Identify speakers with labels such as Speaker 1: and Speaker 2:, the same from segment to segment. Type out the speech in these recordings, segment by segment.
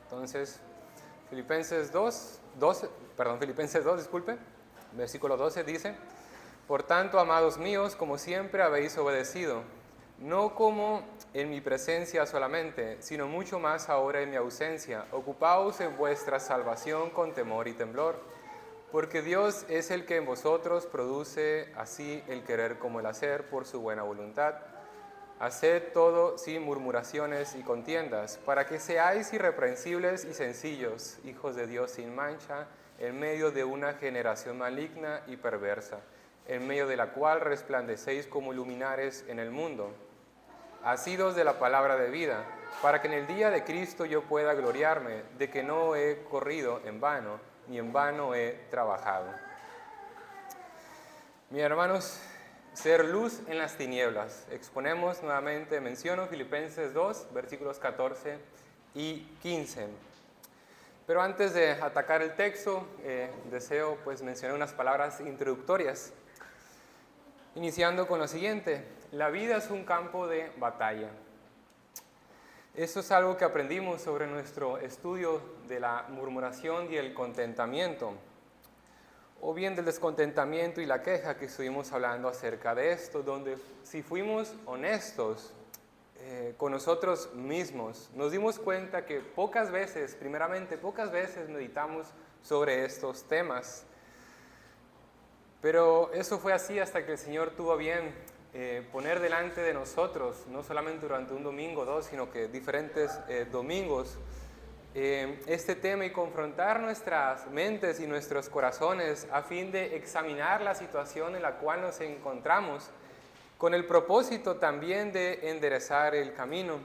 Speaker 1: Entonces, Filipenses 2, versículo 12 dice: Por tanto, amados míos, como siempre habéis obedecido, no como en mi presencia solamente, sino mucho más ahora en mi ausencia, ocupaos en vuestra salvación con temor y temblor, porque Dios es el que en vosotros produce así el querer como el hacer por su buena voluntad. Haced todo sin murmuraciones y contiendas, para que seáis irreprensibles y sencillos, hijos de Dios sin mancha, en medio de una generación maligna y perversa, en medio de la cual resplandecéis como luminares en el mundo, asidos de la palabra de vida, para que en el día de Cristo yo pueda gloriarme de que no he corrido en vano, ni en vano he trabajado. Mis hermanos, ser luz en las tinieblas. Exponemos nuevamente, menciono Filipenses 2, versículos 14 y 15. Pero antes de atacar el texto, deseo mencionar unas palabras introductorias. Iniciando con lo siguiente: la vida es un campo de batalla. Esto es algo que aprendimos sobre nuestro estudio de la murmuración y el contentamiento, o bien del descontentamiento y la queja, que estuvimos hablando acerca de esto, donde si fuimos honestos con nosotros mismos, nos dimos cuenta que pocas veces meditamos sobre estos temas. Pero eso fue así hasta que el Señor tuvo a bien poner delante de nosotros, no solamente durante un domingo o dos, sino que diferentes domingos, este tema y confrontar nuestras mentes y nuestros corazones a fin de examinar la situación en la cual nos encontramos, con el propósito también de enderezar el camino.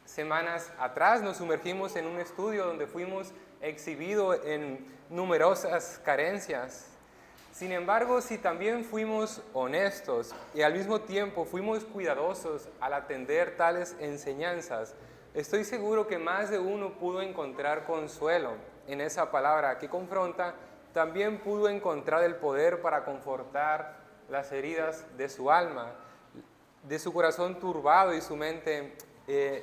Speaker 1: Semanas atrás nos sumergimos en un estudio donde fuimos exhibidos en numerosas carencias. Sin embargo, si también fuimos honestos y al mismo tiempo fuimos cuidadosos al atender tales enseñanzas, estoy seguro que más de uno pudo encontrar consuelo en esa palabra que confronta, también pudo encontrar el poder para confortar las heridas de su alma, de su corazón turbado y su mente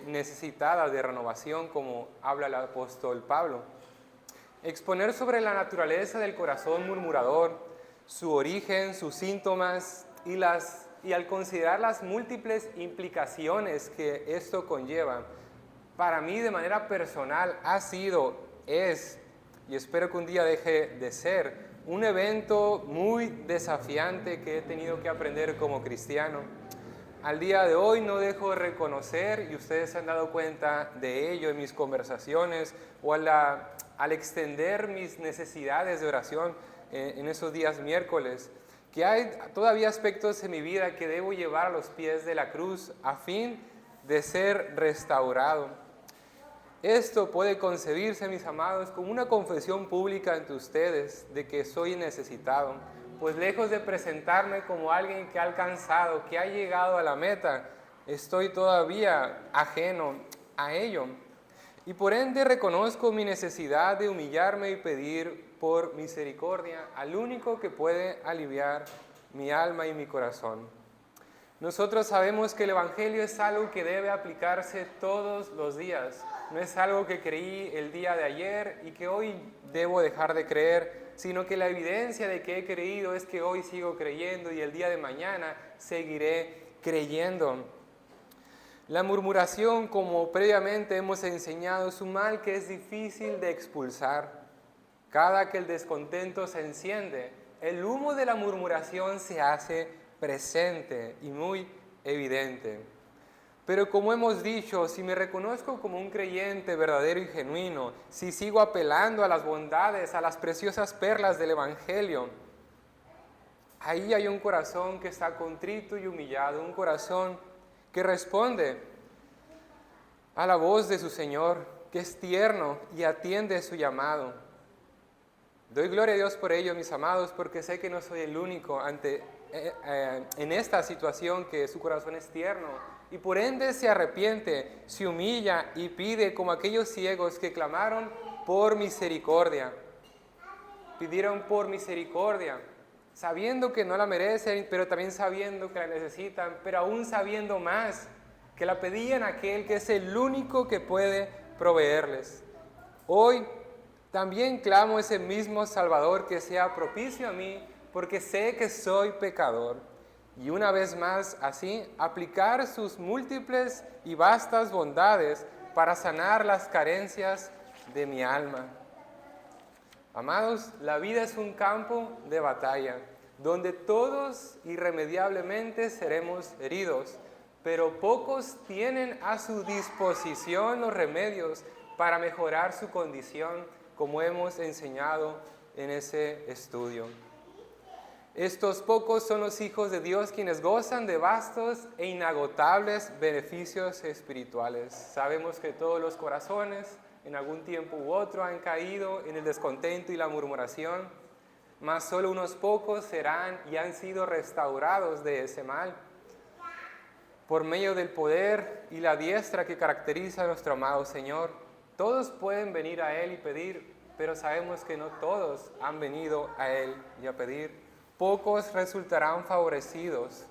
Speaker 1: necesitada de renovación, como habla el apóstol Pablo. Exponer sobre la naturaleza del corazón murmurador, su origen, sus síntomas y al considerar las múltiples implicaciones que esto conlleva, para mí de manera personal ha sido, es, y espero que un día deje de ser, un evento muy desafiante que he tenido que aprender como cristiano. Al día de hoy no dejo de reconocer, y ustedes se han dado cuenta de ello en mis conversaciones o al extender mis necesidades de oración en esos días miércoles, que hay todavía aspectos en mi vida que debo llevar a los pies de la cruz a fin de ser restaurado. Esto puede concebirse, mis amados, como una confesión pública ante ustedes de que soy necesitado, pues lejos de presentarme como alguien que ha alcanzado, que ha llegado a la meta, estoy todavía ajeno a ello. Y por ende reconozco mi necesidad de humillarme y pedir por misericordia al único que puede aliviar mi alma y mi corazón. Nosotros sabemos que el Evangelio es algo que debe aplicarse todos los días. No es algo que creí el día de ayer y que hoy debo dejar de creer, sino que la evidencia de que he creído es que hoy sigo creyendo y el día de mañana seguiré creyendo. La murmuración, como previamente hemos enseñado, es un mal que es difícil de expulsar. Cada que el descontento se enciende, el humo de la murmuración se hace presente y muy evidente. Pero como hemos dicho, si me reconozco como un creyente verdadero y genuino, si sigo apelando a las bondades, a las preciosas perlas del Evangelio, ahí hay un corazón que está contrito y humillado, un corazón que responde a la voz de su Señor, que es tierno y atiende su llamado. Doy gloria a Dios por ello, mis amados, porque sé que no soy el único en esta situación, que su corazón es tierno y por ende se arrepiente, se humilla y pide, como aquellos ciegos que clamaron por misericordia. Pidieron por misericordia, sabiendo que no la merecen, pero también sabiendo que la necesitan, pero aún sabiendo más, que la pedían a aquel que es el único que puede proveerles. Hoy también clamo ese mismo Salvador que sea propicio a mí, porque sé que soy pecador. Y una vez más, así, aplicar sus múltiples y vastas bondades para sanar las carencias de mi alma. Amados, la vida es un campo de batalla, donde todos irremediablemente seremos heridos, pero pocos tienen a su disposición los remedios para mejorar su condición, como hemos enseñado en ese estudio. Estos pocos son los hijos de Dios quienes gozan de vastos e inagotables beneficios espirituales. Sabemos que todos los corazones en algún tiempo u otro han caído en el descontento y la murmuración, mas solo unos pocos serán y han sido restaurados de ese mal. Por medio del poder y la diestra que caracteriza a nuestro amado Señor, todos pueden venir a Él y pedir, pero sabemos que no todos han venido a Él y a pedir. Pocos resultarán favorecidos.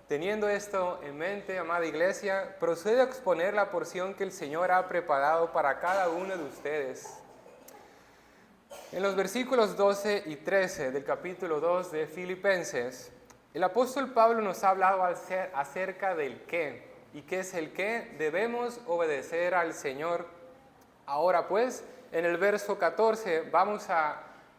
Speaker 1: Teniendo esto en mente, amada iglesia, procedo a exponer la porción que el Señor ha preparado para cada uno de ustedes. En los versículos 12 y 13 del capítulo 2 de Filipenses, el apóstol Pablo nos ha hablado acerca del qué. ¿Y qué es el qué? Debemos obedecer al Señor. Ahora pues, en el verso 14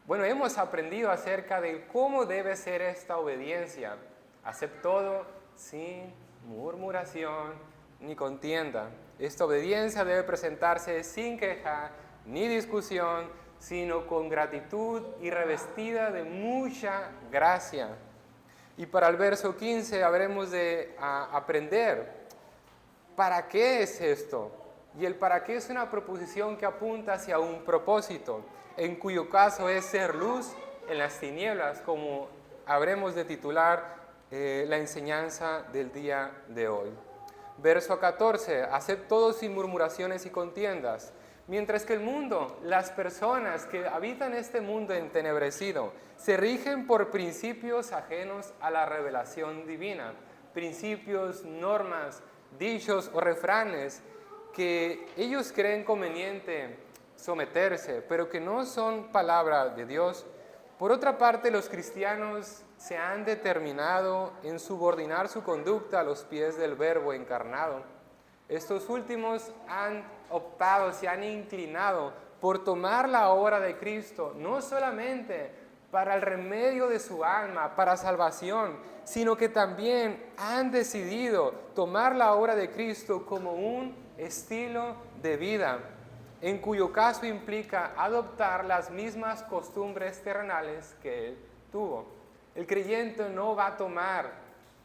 Speaker 1: hemos aprendido acerca de cómo debe ser esta obediencia. Haced todo sin murmuración ni contienda. Esta obediencia debe presentarse sin queja ni discusión, sino con gratitud y revestida de mucha gracia. Y para el verso 15 habremos de aprender ¿para qué es esto? Y el para qué es una proposición que apunta hacia un propósito, en cuyo caso es ser luz en las tinieblas, como habremos de titular la enseñanza del día de hoy. Verso 14, haced todo sin murmuraciones y contiendas, mientras que el mundo, las personas que habitan este mundo entenebrecido, se rigen por principios ajenos a la revelación divina, principios, normas, dichos o refranes que ellos creen conveniente someterse, pero que no son palabra de Dios. Por otra parte, los cristianos se han determinado en subordinar su conducta a los pies del Verbo encarnado. Estos últimos han optado, se han inclinado por tomar la obra de Cristo, no solamente para el remedio de su alma, para salvación, sino que también han decidido tomar la obra de Cristo como un estilo de vida, en cuyo caso implica adoptar las mismas costumbres terrenales que Él tuvo. El creyente no va a tomar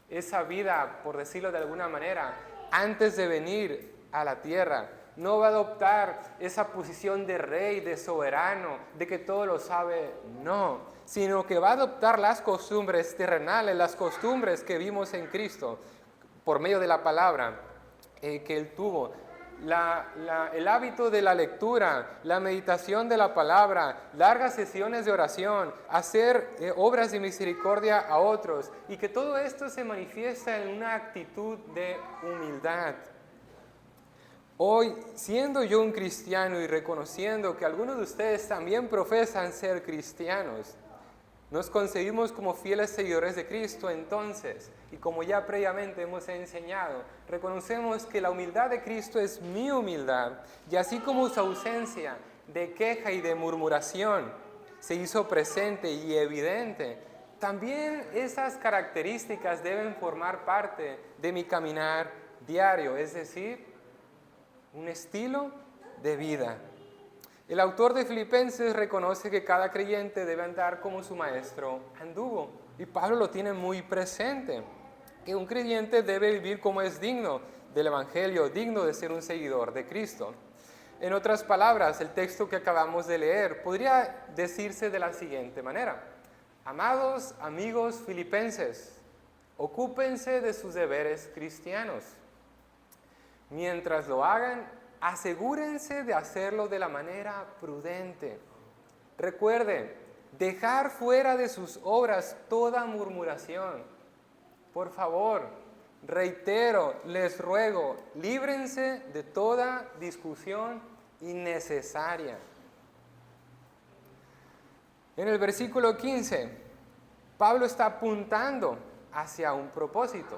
Speaker 1: esa vida, por decirlo de alguna manera, antes de venir a la tierra. No va a adoptar esa posición de rey, de soberano, de que todo lo sabe, no, sino que va a adoptar las costumbres terrenales, las costumbres que vimos en Cristo, por medio de la palabra que Él tuvo. El hábito de la lectura, la meditación de la palabra, largas sesiones de oración, hacer obras de misericordia a otros, y que todo esto se manifiesta en una actitud de humildad. Hoy, siendo yo un cristiano y reconociendo que algunos de ustedes también profesan ser cristianos, nos concebimos como fieles seguidores de Cristo entonces, y como ya previamente hemos enseñado, reconocemos que la humildad de Cristo es mi humildad, y así como su ausencia de queja y de murmuración se hizo presente y evidente, también esas características deben formar parte de mi caminar diario, es decir, un estilo de vida. El autor de Filipenses reconoce que cada creyente debe andar como su maestro anduvo, y Pablo lo tiene muy presente, que un creyente debe vivir como es digno del Evangelio, digno de ser un seguidor de Cristo. En otras palabras, el texto que acabamos de leer podría decirse de la siguiente manera: amados amigos filipenses, ocúpense de sus deberes cristianos. Mientras lo hagan, asegúrense de hacerlo de la manera prudente. Recuerden dejar fuera de sus obras toda murmuración. Por favor, reitero, les ruego, líbrense de toda discusión innecesaria. En el versículo 15, Pablo está apuntando hacia un propósito.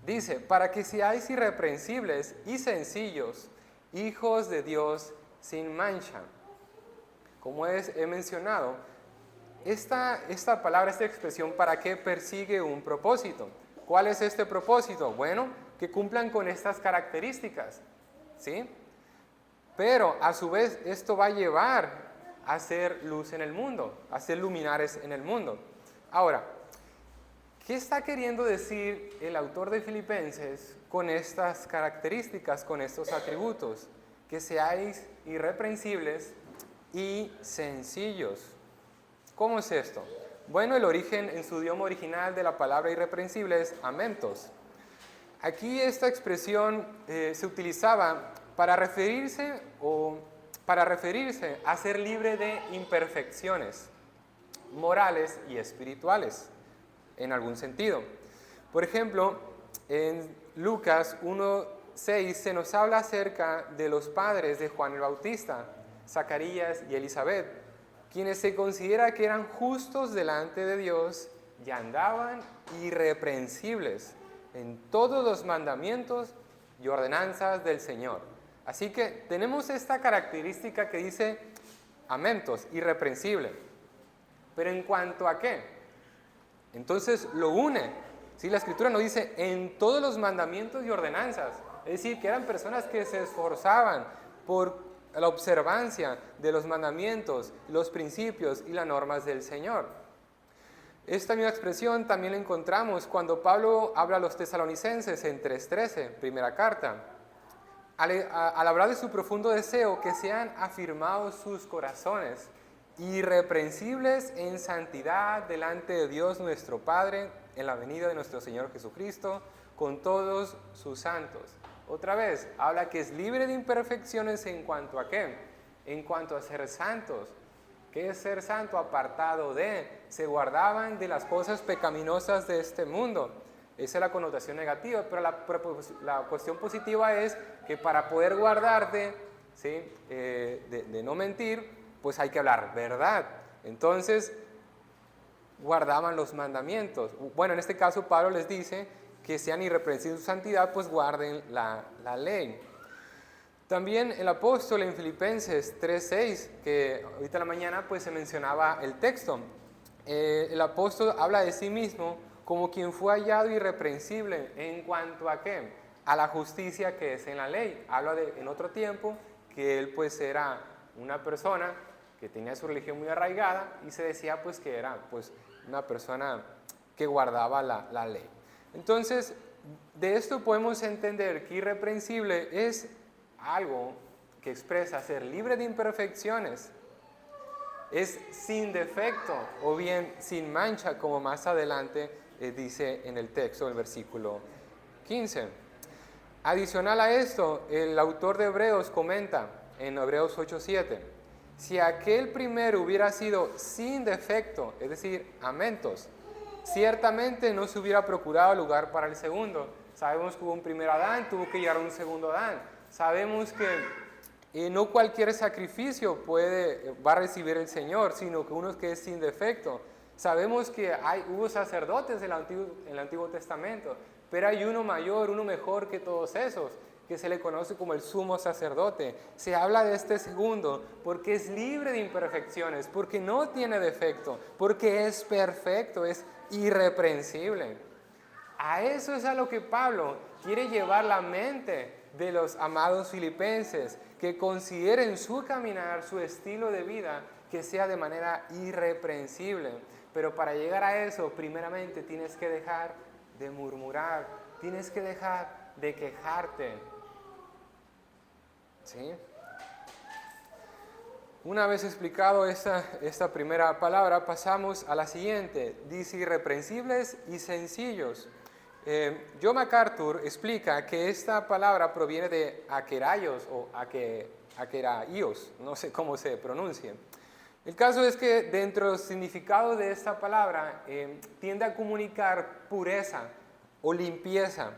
Speaker 1: Dice, para que seáis irreprensibles y sencillos, hijos de Dios sin mancha. Como he mencionado, esta palabra, esta expresión, ¿para qué persigue un propósito? ¿Cuál es este propósito? Bueno, que cumplan con estas características, ¿sí? Pero a su vez esto va a llevar a hacer luz en el mundo, a ser luminares en el mundo. Ahora, ¿qué está queriendo decir el autor de Filipenses con estas características, con estos atributos? Que seáis irreprensibles y sencillos. ¿Cómo es esto? Bueno, el origen en su idioma original de la palabra irreprensible es amentos. Aquí esta expresión se utilizaba para referirse a ser libre de imperfecciones morales y espirituales, en algún sentido. Por ejemplo, en Lucas 1:6 se nos habla acerca de los padres de Juan el Bautista, Zacarías y Elizabeth, quienes se considera que eran justos delante de Dios y andaban irreprensibles en todos los mandamientos y ordenanzas del Señor. Así que tenemos esta característica que dice amentos, irreprensible. Pero ¿en cuanto a qué? Entonces lo une. ¿Sí? La Escritura nos dice en todos los mandamientos y ordenanzas. Es decir, que eran personas que se esforzaban por la observancia de los mandamientos, los principios y las normas del Señor. Esta misma expresión también la encontramos cuando Pablo habla a los tesalonicenses en 3:13, primera carta. Al hablar de su profundo deseo que sean afirmados sus corazones, irreprensibles en santidad delante de Dios nuestro Padre, en la venida de nuestro Señor Jesucristo, con todos sus santos. Otra vez, habla que es libre de imperfecciones en cuanto a ¿qué? En cuanto a ser santos. ¿Qué es ser santo? Apartado de, se guardaban de las cosas pecaminosas de este mundo. Esa es la connotación negativa, pero la cuestión positiva es que para poder guardarte, ¿sí? de no mentir, pues hay que hablar verdad. Entonces, guardaban los mandamientos. Bueno, en este caso Pablo les dice que sean irreprensibles en su santidad, pues guarden la ley. También el apóstol en Filipenses 3:6, que ahorita en la mañana pues se mencionaba el texto, el apóstol habla de sí mismo como quien fue hallado irreprensible en cuanto a ¿qué? A la justicia que es en la ley. Habla en otro tiempo que él pues era una persona que tenía su religión muy arraigada y se decía pues que era pues una persona que guardaba la ley. Entonces, de esto podemos entender que irreprensible es algo que expresa ser libre de imperfecciones, es sin defecto o bien sin mancha, como más adelante dice en el texto, el versículo 15. Adicional a esto, el autor de Hebreos comenta en Hebreos 8:7, si aquel primero hubiera sido sin defecto, es decir, amentos, ciertamente no se hubiera procurado lugar para el segundo. Sabemos que hubo un primer Adán, tuvo que llegar un segundo Adán. Sabemos que no cualquier sacrificio va a recibir el Señor, sino que uno que es sin defecto. Sabemos que hubo sacerdotes en el Antiguo Testamento, pero hay uno mayor, uno mejor que todos esos, que se le conoce como el sumo sacerdote. Se habla de este segundo porque es libre de imperfecciones, porque no tiene defecto, porque es perfecto, es irreprensible. A eso es a lo que Pablo quiere llevar la mente de los amados filipenses, que consideren su caminar, su estilo de vida, que sea de manera irreprensible. Pero para llegar a eso, primeramente tienes que dejar de murmurar, tienes que dejar de quejarte. ¿Sí? Una vez explicado esta primera palabra, pasamos a la siguiente. Dice irreprensibles y sencillos. John MacArthur explica que esta palabra proviene de akeraios o akeraios, no sé cómo se pronuncia. El caso es que dentro del significado de esta palabra tiende a comunicar pureza o limpieza,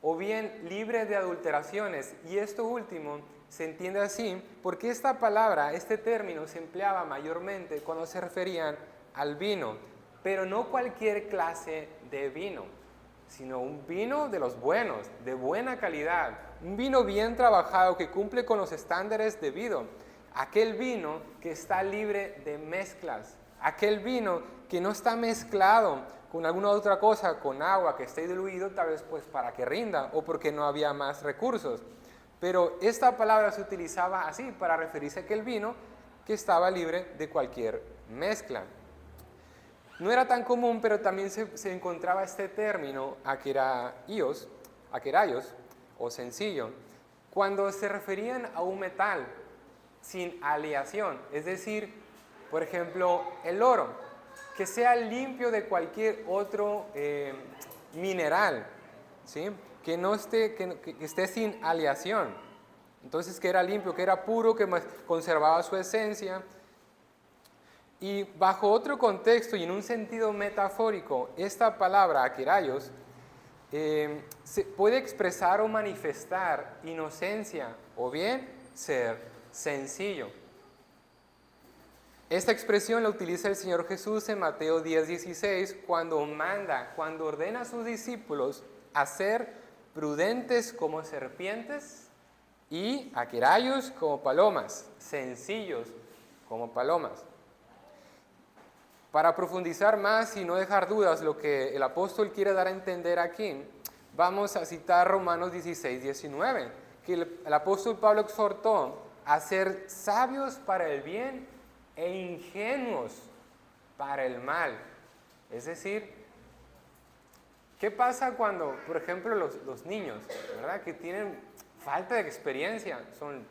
Speaker 1: o bien libre de adulteraciones. Y esto último se entiende así porque esta palabra, este término, se empleaba mayormente cuando se referían al vino, pero no cualquier clase de vino, sino un vino de los buenos, de buena calidad, un vino bien trabajado que cumple con los estándares debidos, aquel vino que está libre de mezclas, aquel vino que no está mezclado con alguna otra cosa, con agua, que esté diluido tal vez pues para que rinda o porque no había más recursos. Pero esta palabra se utilizaba así para referirse a aquel vino que estaba libre de cualquier mezcla. No era tan común, pero también se encontraba este término, akeraios, o sencillo, cuando se referían a un metal sin aleación, es decir, por ejemplo, el oro, que sea limpio de cualquier otro mineral, ¿sí? Que esté sin aleación. Entonces, que era limpio, que era puro, que conservaba su esencia. Y bajo otro contexto y en un sentido metafórico, esta palabra, akeraios, se puede expresar o manifestar inocencia o bien ser sencillo. Esta expresión la utiliza el Señor Jesús en Mateo 10:16 cuando ordena a sus discípulos a ser prudentes como serpientes y akeraios como palomas, sencillos como palomas. Para profundizar más y no dejar dudas lo que el apóstol quiere dar a entender aquí, vamos a citar Romanos 16:19, que el apóstol Pablo exhortó a ser sabios para el bien e ingenuos para el mal. Es decir, ¿qué pasa cuando, por ejemplo, los niños, ¿verdad?, que tienen falta de experiencia, son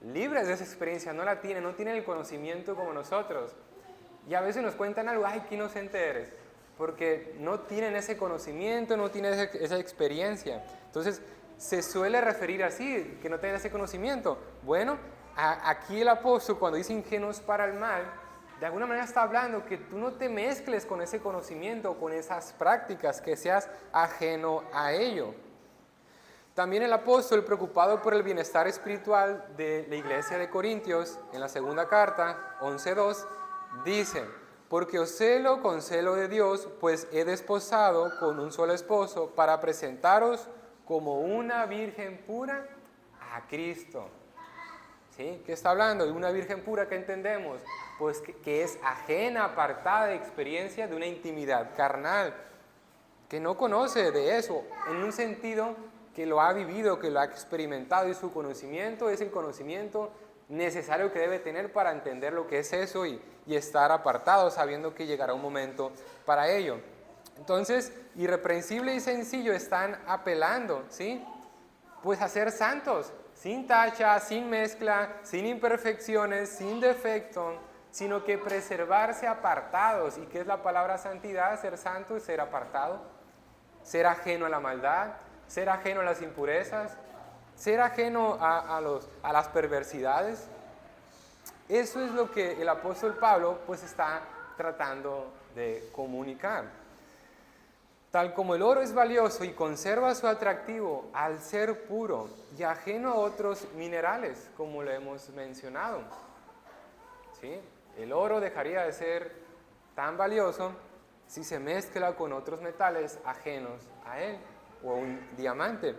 Speaker 1: libres de esa experiencia, no tienen el conocimiento como nosotros? Y a veces nos cuentan algo, ¡ay, qué inocente eres! Porque no tienen ese conocimiento, no tienen esa experiencia. Entonces, se suele referir así, que no tienen ese conocimiento. Bueno, aquí el apóstol, cuando dice ingenuos para el mal, de alguna manera está hablando que tú no te mezcles con ese conocimiento, con esas prácticas, que seas ajeno a ello. También el apóstol, preocupado por el bienestar espiritual de la iglesia de Corintios, en la segunda carta, 11:2, dice: porque os celo con celo de Dios, pues he desposado con un solo esposo para presentaros como una virgen pura a Cristo. ¿Sí? ¿Qué está hablando? De una virgen pura, ¿qué entendemos? Pues que es ajena, apartada de experiencia de una intimidad carnal, que no conoce de eso, en un sentido que lo ha vivido, que lo ha experimentado, y su conocimiento es el conocimiento necesario que debe tener para entender lo que es eso y estar apartado, sabiendo que llegará un momento para ello. Entonces, irreprensible y sencillo están apelando, ¿sí?, pues a ser santos, sin tacha, sin mezcla, sin imperfecciones, sin defecto, sino que preservarse apartados. ¿Y qué es la palabra santidad? Ser santo es ser apartado, ser ajeno a la maldad, ser ajeno a las impurezas, ser ajeno a las perversidades. Eso es lo que el apóstol Pablo pues está tratando de comunicar. Tal como el oro es valioso y conserva su atractivo al ser puro y ajeno a otros minerales, como lo hemos mencionado, ¿sí? El oro dejaría de ser tan valioso si se mezcla con otros metales ajenos a él, o un diamante.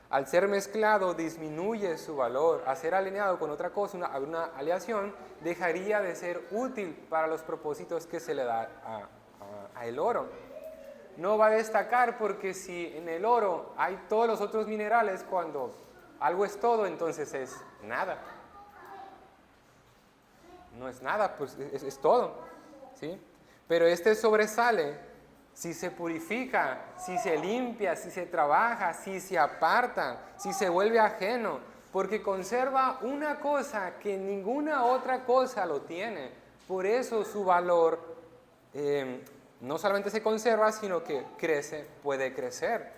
Speaker 1: Al ser mezclado disminuye su valor. Al ser alineado con otra cosa, una aleación, dejaría de ser útil para los propósitos que se le da a el oro. No va a destacar, porque si en el oro hay todos los otros minerales, cuando algo es todo, entonces es nada. No es nada, pues es todo, ¿sí? Pero este sobresale si se purifica, si se limpia, si se trabaja, si se aparta, si se vuelve ajeno, porque conserva una cosa que ninguna otra cosa lo tiene. Por eso su valor no solamente se conserva, sino que crece, puede crecer.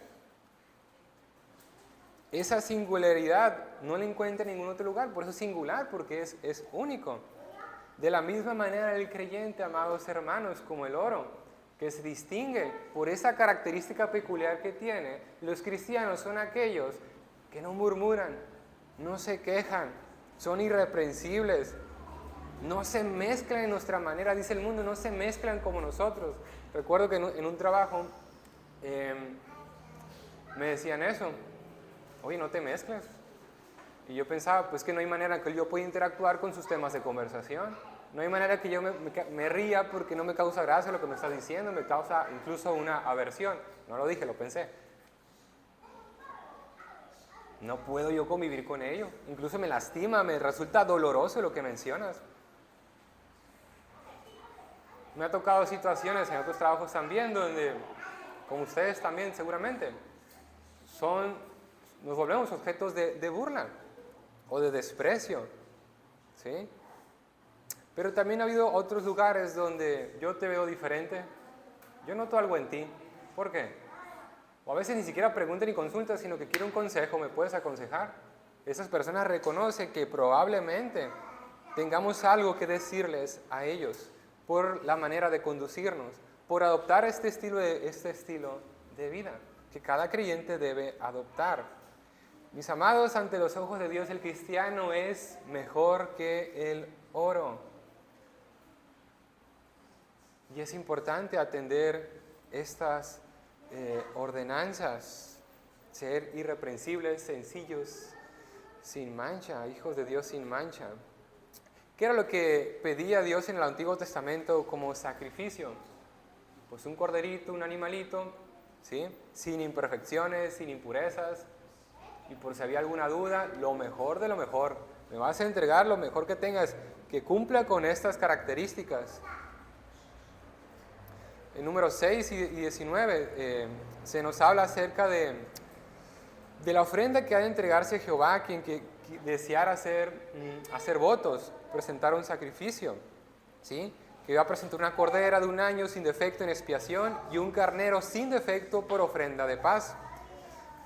Speaker 1: Esa singularidad no la encuentra en ningún otro lugar, por eso es singular, porque es único. De la misma manera el creyente, amados hermanos, como el oro, que se distingue por esa característica peculiar que tiene, los cristianos son aquellos que no murmuran, no se quejan, son irreprensibles, no se mezclan en nuestra manera, dice el mundo, no se mezclan como nosotros. Recuerdo que en un trabajo me decían eso, oye, no te mezcles. Y yo pensaba, pues que no hay manera que yo pueda interactuar con sus temas de conversación. No hay manera que yo me ría porque no me causa gracia lo que me estás diciendo, me causa incluso una aversión. No lo dije, lo pensé. No puedo yo convivir con ello. Incluso me lastima, me resulta doloroso lo que mencionas. Me ha tocado situaciones en otros trabajos también donde, como ustedes también seguramente, nos volvemos objetos de burla o de desprecio, ¿sí? Pero también ha habido otros lugares donde yo te veo diferente, yo noto algo en ti. ¿Por qué? O a veces ni siquiera preguntan ni consultan, sino que quiero un consejo, ¿me puedes aconsejar? Esas personas reconocen que probablemente tengamos algo que decirles a ellos por la manera de conducirnos, por adoptar este estilo de vida que cada creyente debe adoptar. Mis amados, ante los ojos de Dios el cristiano es mejor que el oro. Y es importante atender estas ordenanzas, ser irreprensibles, sencillos, sin mancha, hijos de Dios sin mancha. ¿Qué era lo que pedía Dios en el Antiguo Testamento como sacrificio? Pues un corderito, un animalito, ¿sí? Sin imperfecciones, sin impurezas. Y por si había alguna duda, lo mejor de lo mejor. Me vas a entregar lo mejor que tengas, que cumpla con estas características. En números 6 y 19 se nos habla acerca de la ofrenda que ha de entregarse a Jehová, quien que deseara hacer votos, presentar un sacrificio, ¿sí? Que iba a presentar una cordera de 1 año sin defecto en expiación y un carnero sin defecto por ofrenda de paz.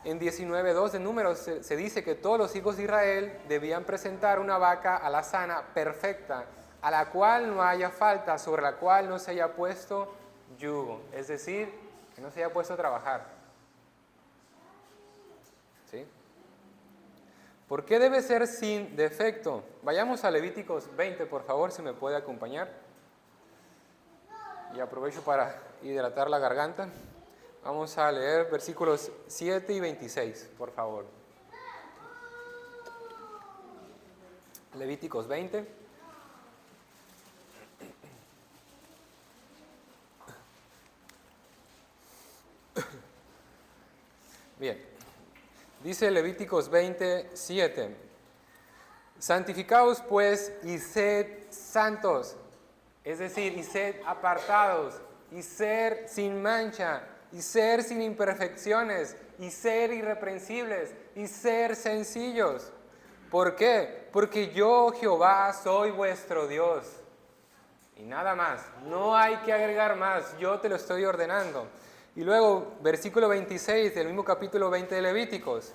Speaker 1: En 19:2 de Números se dice que todos los hijos de Israel debían presentar una vaca alazana perfecta, a la cual no haya falta, sobre la cual no se haya puesto yugo, es decir, que no se haya puesto a trabajar. ¿Sí? ¿Por qué debe ser sin defecto? Vayamos a Levíticos 20, por favor, si me puede acompañar. Y aprovecho para hidratar la garganta. Vamos a leer versículos 7 y 26, por favor. Levíticos 20. Bien, dice Levíticos 20:7. Santificaos pues y sed santos, es decir, y sed apartados, y ser sin mancha, y ser sin imperfecciones, y ser irreprensibles, y ser sencillos. ¿Por qué? Porque yo, Jehová, soy vuestro Dios. Y nada más, no hay que agregar más, yo te lo estoy ordenando. Y luego, versículo 26 del mismo capítulo 20 de Levíticos.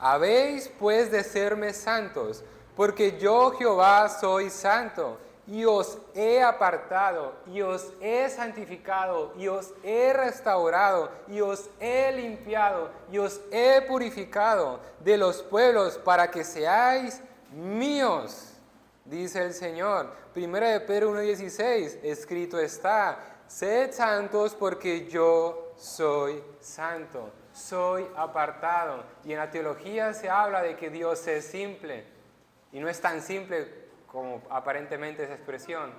Speaker 1: Habéis pues de serme santos, porque yo Jehová soy santo, y os he apartado, y os he santificado, y os he restaurado, y os he limpiado, y os he purificado de los pueblos para que seáis míos, dice el Señor. 1 de Pedro 1:16, escrito está, sed santos porque yo soy santo, soy apartado. Y en la teología se habla de que Dios es simple, y no es tan simple como aparentemente esa expresión.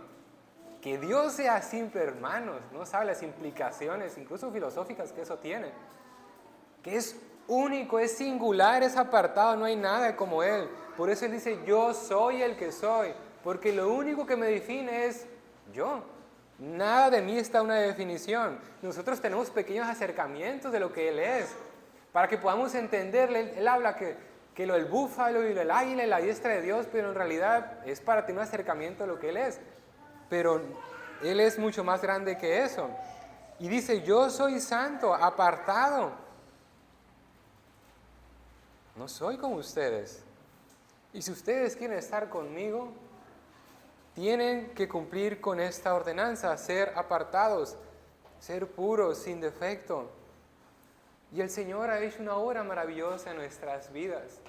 Speaker 1: Que Dios sea simple, hermanos, no sabe las implicaciones, incluso filosóficas, que eso tiene. Que es único, es singular, es apartado, no hay nada como Él. Por eso Él dice, yo soy el que soy, porque lo único que me define es yo. Nada de mí está una definición. Nosotros tenemos pequeños acercamientos de lo que Él es, para que podamos entenderle. Él habla que el búfalo y el águila y la diestra de Dios, pero en realidad es para tener un acercamiento a lo que Él es. Pero Él es mucho más grande que eso. Y dice, yo soy santo, apartado. No soy como ustedes. Y si ustedes quieren estar conmigo, tienen que cumplir con esta ordenanza, ser apartados, ser puros, sin defecto. Y el Señor ha hecho una obra maravillosa en nuestras vidas.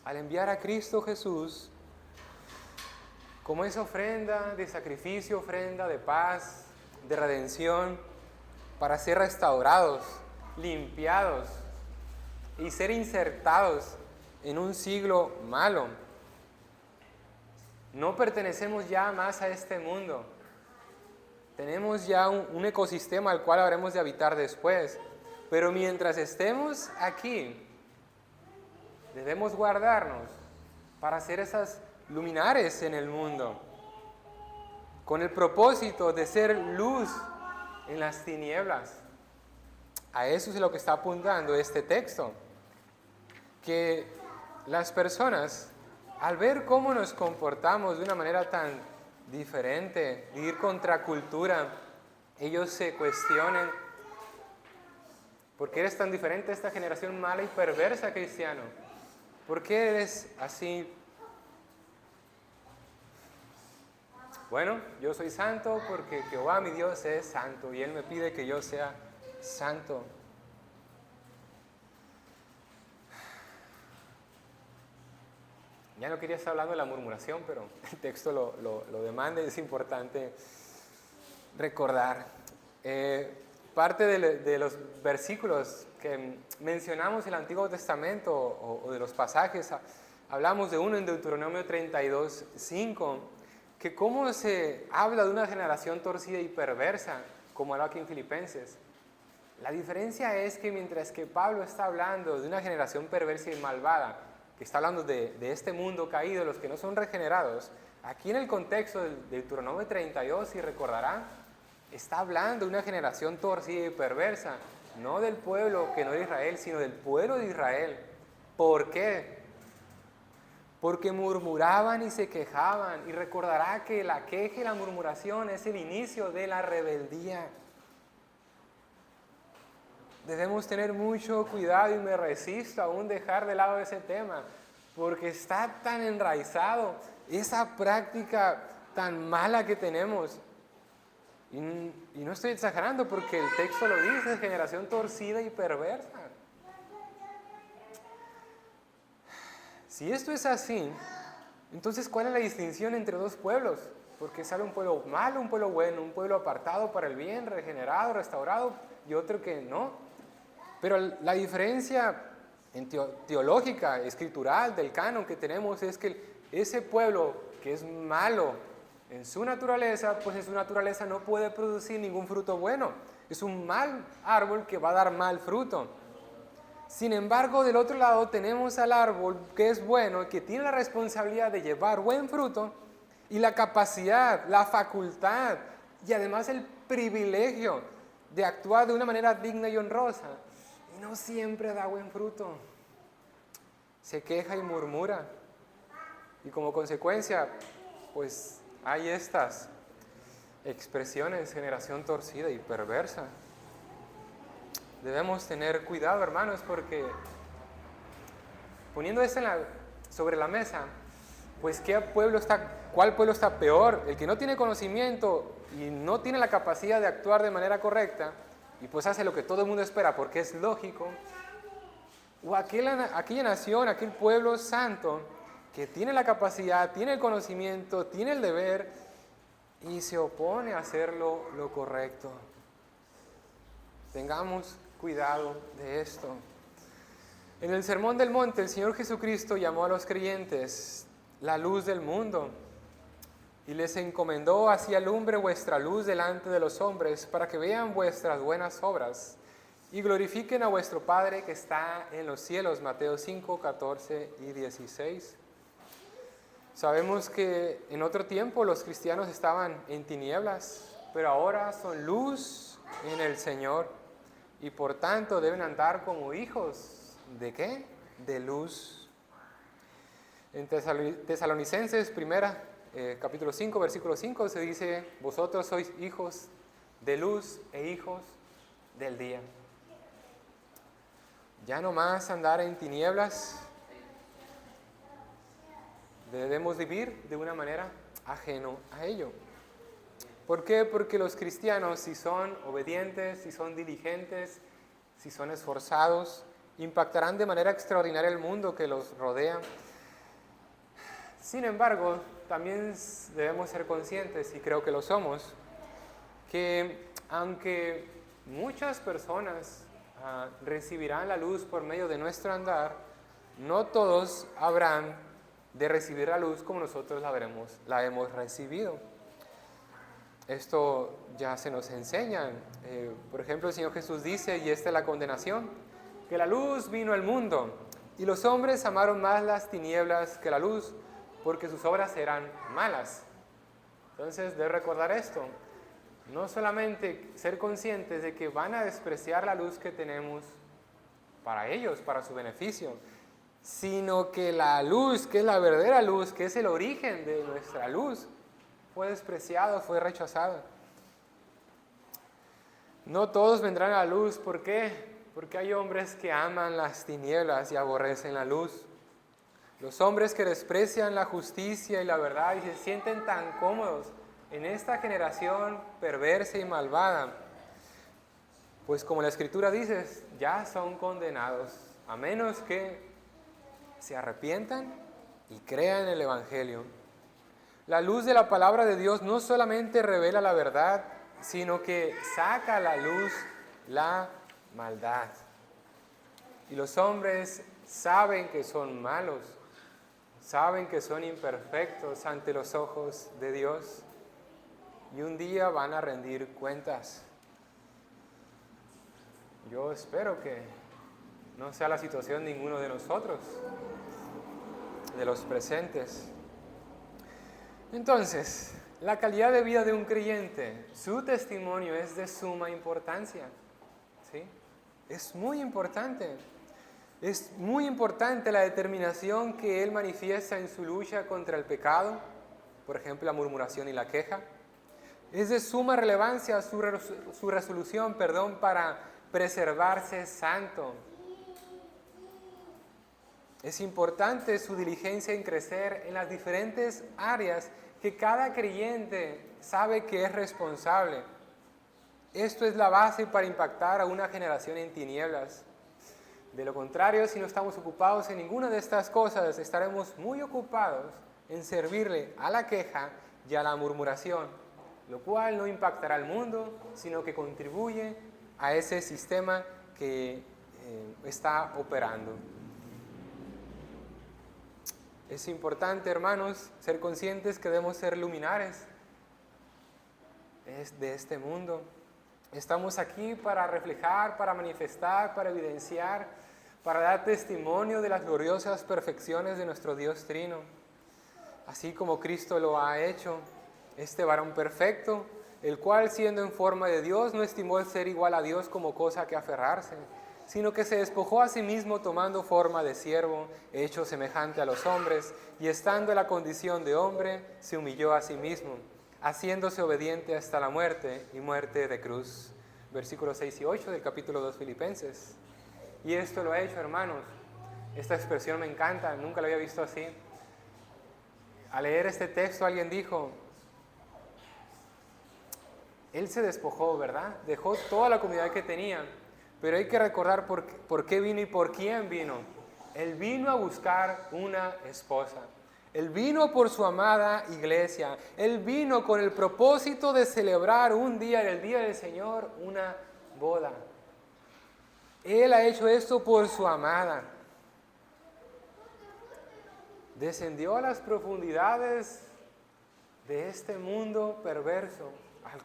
Speaker 1: Al enviar a Cristo Jesús como esa ofrenda de sacrificio, ofrenda de paz, de redención, para ser restaurados, limpiados y ser insertados en un siglo malo. No pertenecemos ya más a este mundo. Tenemos ya un ecosistema al cual habremos de habitar después. Pero mientras estemos aquí, debemos guardarnos para ser esas luminares en el mundo, con el propósito de ser luz en las tinieblas. A eso es lo que está apuntando este texto. Que las personas, al ver cómo nos comportamos de una manera tan diferente, de ir contra cultura, ellos se cuestionen: ¿por qué eres tan diferente a esta generación mala y perversa, cristiano? ¿Por qué eres así? Bueno, yo soy santo porque Jehová mi Dios es santo y Él me pide que yo sea santo. Ya no quería estar hablando de la murmuración, pero el texto lo demanda y es importante recordar. Parte de los versículos que mencionamos en el Antiguo Testamento o de los pasajes, hablamos de uno en Deuteronomio 32:5, que cómo se habla de una generación torcida y perversa, como habla aquí en Filipenses. La diferencia es que mientras que Pablo está hablando de una generación perversa y malvada, que está hablando de este mundo caído, de los que no son regenerados, aquí en el contexto del Deuteronomio 32, si recordarán, está hablando de una generación torcida y perversa, no del pueblo que no era Israel, sino del pueblo de Israel. ¿Por qué? Porque murmuraban y se quejaban, y recordará que la queja y la murmuración es el inicio de la rebeldía. Debemos tener mucho cuidado y me resisto a aún dejar de lado ese tema, porque está tan enraizado esa práctica tan mala que tenemos. Y no estoy exagerando porque el texto lo dice, generación torcida y perversa. Si esto es así, entonces ¿cuál es la distinción entre dos pueblos? Porque sale un pueblo malo, un pueblo bueno, un pueblo apartado para el bien, regenerado, restaurado, y otro que no. Pero la diferencia teológica, escritural, del canon que tenemos es que ese pueblo que es malo en su naturaleza, pues en su naturaleza no puede producir ningún fruto bueno. Es un mal árbol que va a dar mal fruto. Sin embargo, del otro lado tenemos al árbol que es bueno, que tiene la responsabilidad de llevar buen fruto y la capacidad, la facultad y además el privilegio de actuar de una manera digna y honrosa. Y no siempre da buen fruto. Se queja y murmura. Y como consecuencia, pues hay estas expresiones, generación torcida y perversa. Debemos tener cuidado, hermanos, porque poniendo esto sobre la mesa, pues ¿cuál pueblo está peor? El que no tiene conocimiento y no tiene la capacidad de actuar de manera correcta y pues hace lo que todo el mundo espera porque es lógico, o aquella nación, aquel pueblo santo que tiene la capacidad, tiene el conocimiento, tiene el deber y se opone a hacer lo correcto. Tengamos cuidado de esto. En el Sermón del Monte, el Señor Jesucristo llamó a los creyentes la luz del mundo y les encomendó: así alumbre vuestra luz delante de los hombres, para que vean vuestras buenas obras y glorifiquen a vuestro Padre que está en los cielos. Mateo 5, 14 y 16. Sabemos que en otro tiempo los cristianos estaban en tinieblas, pero ahora son luz en el Señor y por tanto deben andar como hijos ¿de qué? De luz. En Tesalonicenses capítulo 5, versículo 5 se dice: vosotros sois hijos de luz e hijos del día. Ya no más andar en tinieblas. debemos vivir de una manera ajeno a ello. ¿Por qué? Porque los cristianos, si son obedientes, si son diligentes, si son esforzados, impactarán de manera extraordinaria el mundo que los rodea. Sin embargo, también debemos ser conscientes, y creo que lo somos, que aunque muchas personas recibirán la luz por medio de nuestro andar, no todos habrán de recibir la luz como nosotros la hemos recibido. Esto ya se nos enseña. Por ejemplo, el Señor Jesús dice, y esta es la condenación, que la luz vino al mundo, y los hombres amaron más las tinieblas que la luz, porque sus obras eran malas. Entonces, debe recordar esto. No solamente ser conscientes de que van a despreciar la luz que tenemos para ellos, para su beneficio, sino que la luz, que es la verdadera luz, que es el origen de nuestra luz, fue despreciado, fue rechazado. No todos vendrán a la luz. ¿Por qué? Porque hay hombres que aman las tinieblas y aborrecen la luz. Los hombres que desprecian la justicia y la verdad y se sienten tan cómodos en esta generación perversa y malvada, pues como la Escritura dice, ya son condenados, a menos que se arrepientan y crean el Evangelio. La luz de la palabra de Dios no solamente revela la verdad, sino que saca a la luz la maldad. Y los hombres saben que son malos, saben que son imperfectos ante los ojos de Dios, y un día van a rendir cuentas. Yo espero que no sea la situación de ninguno de nosotros, de los presentes. Entonces, la calidad de vida de un creyente, su testimonio es de suma importancia, ¿sí? Es muy importante. Es muy importante la determinación que él manifiesta en su lucha contra el pecado, por ejemplo, la murmuración y la queja. Es de suma relevancia su resolución, para preservarse santo. Es importante su diligencia en crecer en las diferentes áreas que cada creyente sabe que es responsable. Esto es la base para impactar a una generación en tinieblas. De lo contrario, si no estamos ocupados en ninguna de estas cosas, estaremos muy ocupados en servirle a la queja y a la murmuración, lo cual no impactará al mundo, sino que contribuye a ese sistema que está operando. Es importante, hermanos, ser conscientes que debemos ser luminares de este mundo. Estamos aquí para reflejar, para manifestar, para evidenciar, para dar testimonio de las gloriosas perfecciones de nuestro Dios Trino. Así como Cristo lo ha hecho, este varón perfecto, el cual siendo en forma de Dios no estimó el ser igual a Dios como cosa que aferrarse, sino que se despojó a sí mismo tomando forma de siervo, hecho semejante a los hombres, y estando en la condición de hombre, se humilló a sí mismo, haciéndose obediente hasta la muerte y muerte de cruz. Versículos 6 y 8 del capítulo 2 Filipenses. Y esto lo ha hecho, hermanos. Esta expresión me encanta, nunca la había visto así. Al leer este texto alguien dijo, él se despojó, ¿verdad? Dejó toda la comunidad que tenía, pero hay que recordar por qué vino y por quién vino. Él vino a buscar una esposa. Él vino por su amada iglesia. Él vino con el propósito de celebrar un día, en el día del Señor, una boda. Él ha hecho esto por su amada. Descendió a las profundidades de este mundo perverso, el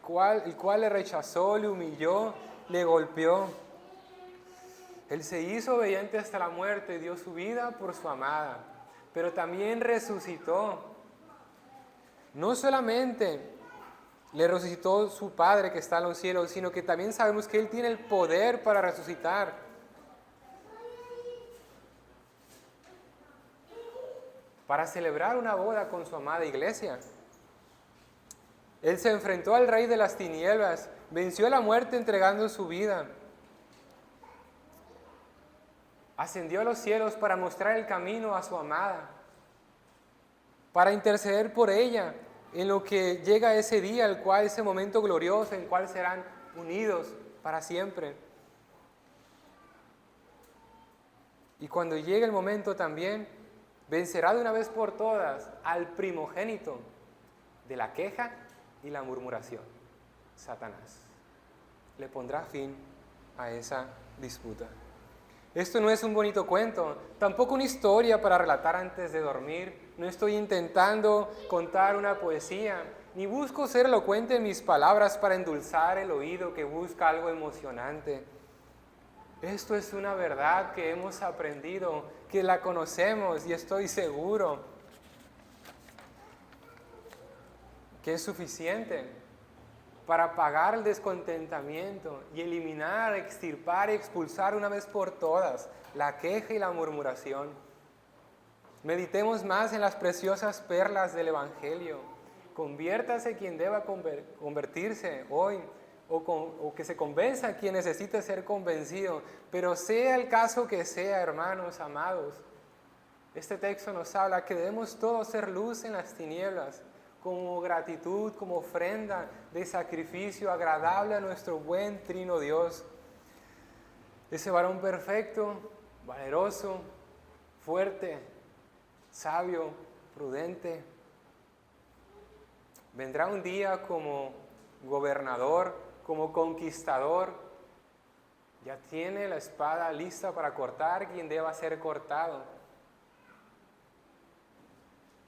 Speaker 1: cual le rechazó, le humilló, le golpeó. Él se hizo obediente hasta la muerte y dio su vida por su amada, pero también resucitó. No solamente le resucitó su Padre que está en los cielos, sino que también sabemos que Él tiene el poder para resucitar. Para celebrar una boda con su amada iglesia. Él se enfrentó al rey de las tinieblas, venció la muerte entregando su vida. Ascendió a los cielos para mostrar el camino a su amada. para interceder por ella en lo que llega ese día, el cual ese momento glorioso, en el cual serán unidos para siempre. Y cuando llegue el momento también, vencerá de una vez por todas al primogénito de la queja y la murmuración, Satanás. Le pondrá fin a esa disputa. Esto no es un bonito cuento, tampoco una historia para relatar antes de dormir. No estoy intentando contar una poesía, ni busco ser elocuente en mis palabras para endulzar el oído que busca algo emocionante. Esto es una verdad que hemos aprendido, que la conocemos y estoy seguro que es suficiente para apagar el descontentamiento y eliminar, extirpar y expulsar una vez por todas la queja y la murmuración. Meditemos más en las preciosas perlas del Evangelio. Conviértase quien deba convertirse hoy, o que se convenza quien necesite ser convencido, pero sea el caso que sea, hermanos amados, este texto nos habla que debemos todos ser luz en las tinieblas, como gratitud, como ofrenda de sacrificio agradable a nuestro buen trino Dios. Ese varón perfecto, valeroso, fuerte, sabio, prudente, vendrá un día como gobernador, como conquistador. Ya tiene la espada lista para cortar quien deba ser cortado.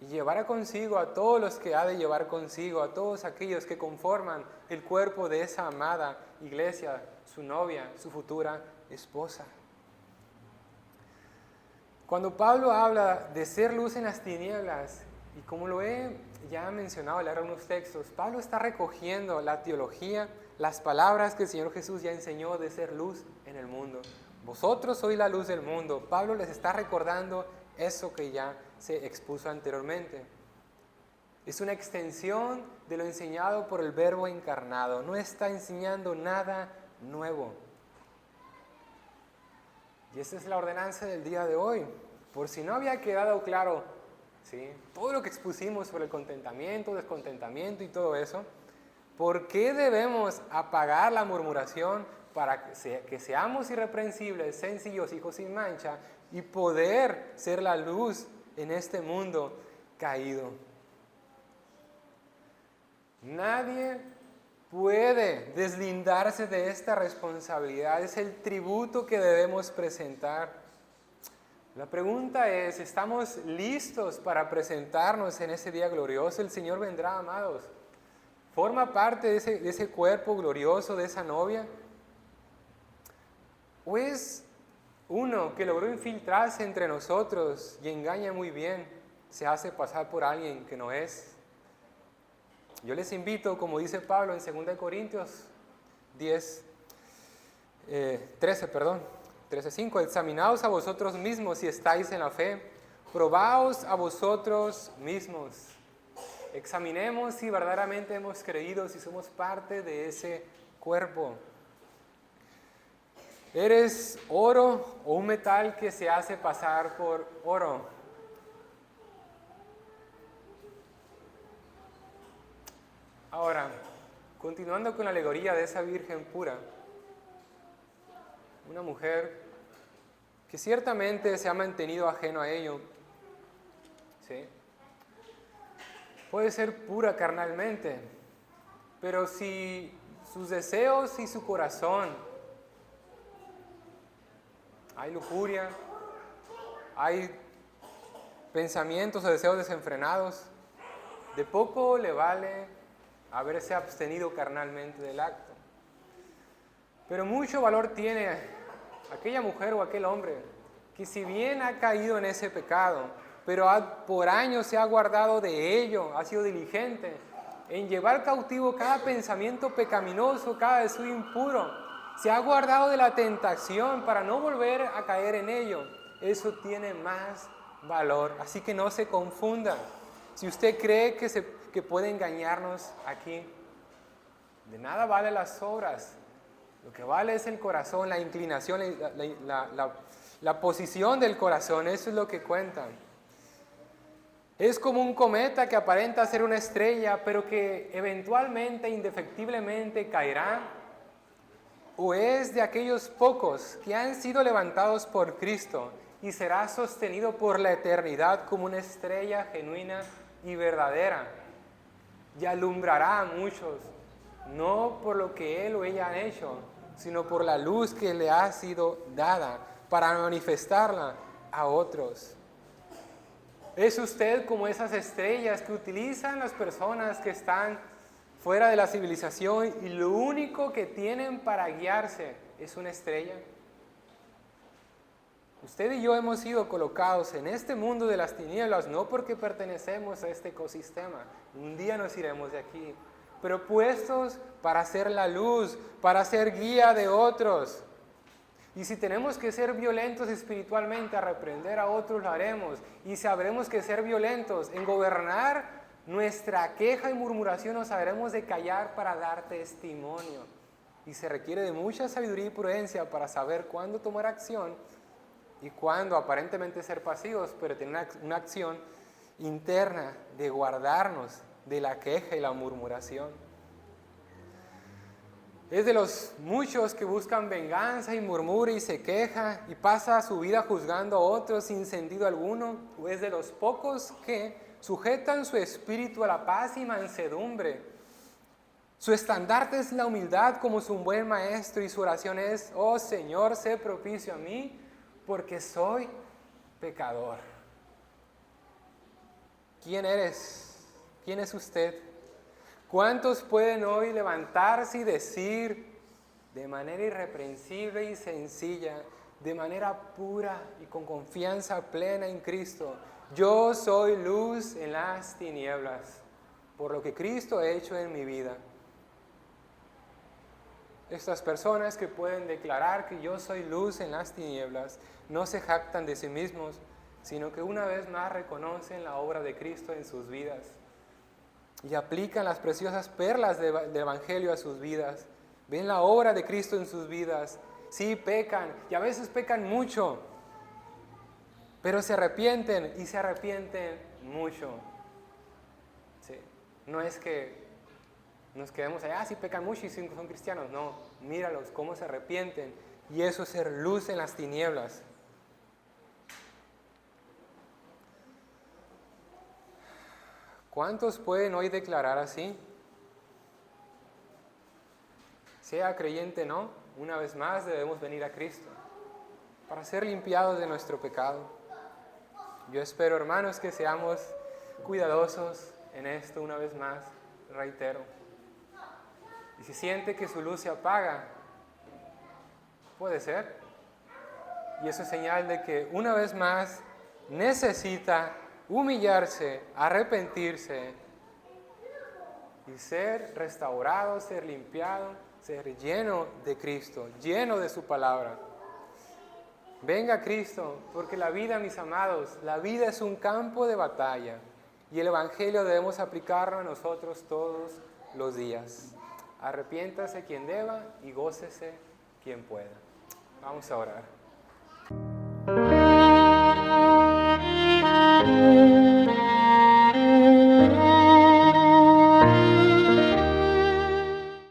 Speaker 1: Y llevará consigo a todos los que ha de llevar consigo, a todos aquellos que conforman el cuerpo de esa amada iglesia, su novia, su futura esposa. Cuando Pablo habla de ser luz en las tinieblas, y como lo he ya mencionado al leer algunos textos, Pablo está recogiendo la teología, las palabras que el Señor Jesús ya enseñó de ser luz en el mundo. Vosotros sois la luz del mundo. Pablo les está recordando eso que ya se expuso anteriormente. Es una extensión de lo enseñado por el Verbo encarnado. No está enseñando nada nuevo. Y esa es la ordenanza del día de hoy. Por si no había quedado claro, ¿sí?, todo lo que expusimos sobre el contentamiento, descontentamiento y todo eso, ¿por qué debemos apagar la murmuración para que seamos irreprensibles, sencillos, hijos sin mancha y poder ser la luz en este mundo caído? Nadie puede deslindarse de esta responsabilidad, es el tributo que debemos presentar. La pregunta es, ¿estamos listos para presentarnos en ese día glorioso? El Señor vendrá, amados. ¿Forma parte de ese cuerpo glorioso, de esa novia? ¿O es uno que logró infiltrarse entre nosotros y engaña muy bien, se hace pasar por alguien que no es? Yo les invito, como dice Pablo en 2 Corintios 13:5, examinaos a vosotros mismos si estáis en la fe, probaos a vosotros mismos. Examinemos si verdaderamente hemos creído, si somos parte de ese cuerpo. ¿Eres oro o un metal que se hace pasar por oro? Ahora, continuando con la alegoría de esa virgen pura, una mujer que ciertamente se ha mantenido ajeno a ello, ¿sí?, puede ser pura carnalmente, pero si sus deseos y su corazón, hay lujuria, hay pensamientos o deseos desenfrenados, de poco le vale haberse abstenido carnalmente del acto. Pero mucho valor tiene aquella mujer o aquel hombre que, si bien ha caído en ese pecado, pero por años se ha guardado de ello, ha sido diligente en llevar cautivo cada pensamiento pecaminoso, cada deseo impuro, se ha guardado de la tentación para no volver a caer en ello. Eso tiene más valor, así que no se confunda. Si usted cree que puede engañarnos aquí, de nada vale las obras. Lo que vale es el corazón, la inclinación, la posición del corazón, eso es lo que cuenta. Es como un cometa que aparenta ser una estrella, pero que eventualmente, indefectiblemente caerá. ¿O es de aquellos pocos que han sido levantados por Cristo y será sostenido por la eternidad como una estrella genuina y verdadera? Y alumbrará a muchos, no por lo que él o ella han hecho, sino por la luz que le ha sido dada para manifestarla a otros. ¿Es usted como esas estrellas que utilizan las personas que están fuera de la civilización y lo único que tienen para guiarse es una estrella? Usted y yo hemos sido colocados en este mundo de las tinieblas no porque pertenecemos a este ecosistema. Un día nos iremos de aquí, pero puestos para ser la luz, para ser guía de otros. Y si tenemos que ser violentos espiritualmente a reprender a otros, lo haremos. Y sabremos que ser violentos en gobernar nuestra queja y murmuración, nos sabremos de callar para dar testimonio. Y se requiere de mucha sabiduría y prudencia para saber cuándo tomar acción y cuándo aparentemente ser pasivos, pero tener una acción interna de guardarnos de la queja y la murmuración. Es de los muchos que buscan venganza y murmura y se queja y pasa su vida juzgando a otros sin sentido alguno, o es de los pocos que sujetan su espíritu a la paz y mansedumbre. Su estandarte es la humildad como su buen maestro y su oración es: oh Señor, sé propicio a mí porque soy pecador. ¿Quién eres? ¿Quién es usted? ¿Cuántos pueden hoy levantarse y decir de manera irreprensible y sencilla, de manera pura y con confianza plena en Cristo: yo soy luz en las tinieblas, por lo que Cristo ha hecho en mi vida? Estas personas que pueden declarar que yo soy luz en las tinieblas, no se jactan de sí mismos, sino que una vez más reconocen la obra de Cristo en sus vidas y aplican las preciosas perlas del Evangelio a sus vidas. Ven la obra de Cristo en sus vidas. Sí, pecan, y a veces pecan mucho, pero se arrepienten, y se arrepienten mucho. Sí. No es que nos quedemos allá, sí pecan mucho y son cristianos. No, míralos, cómo se arrepienten. Y eso es ser luz en las tinieblas. ¿Cuántos pueden hoy declarar así? Sea creyente o no, una vez más debemos venir a Cristo para ser limpiados de nuestro pecado. Yo espero, hermanos, que seamos cuidadosos en esto una vez más, reitero. Y si siente que su luz se apaga, puede ser. Y eso es señal de que una vez más necesita humillarse, arrepentirse y ser restaurado, ser limpiado, ser lleno de Cristo, lleno de su palabra. Venga Cristo, porque la vida, mis amados, la vida es un campo de batalla y el Evangelio debemos aplicarlo a nosotros todos los días. Arrepiéntase quien deba y gócese quien pueda. Vamos a orar.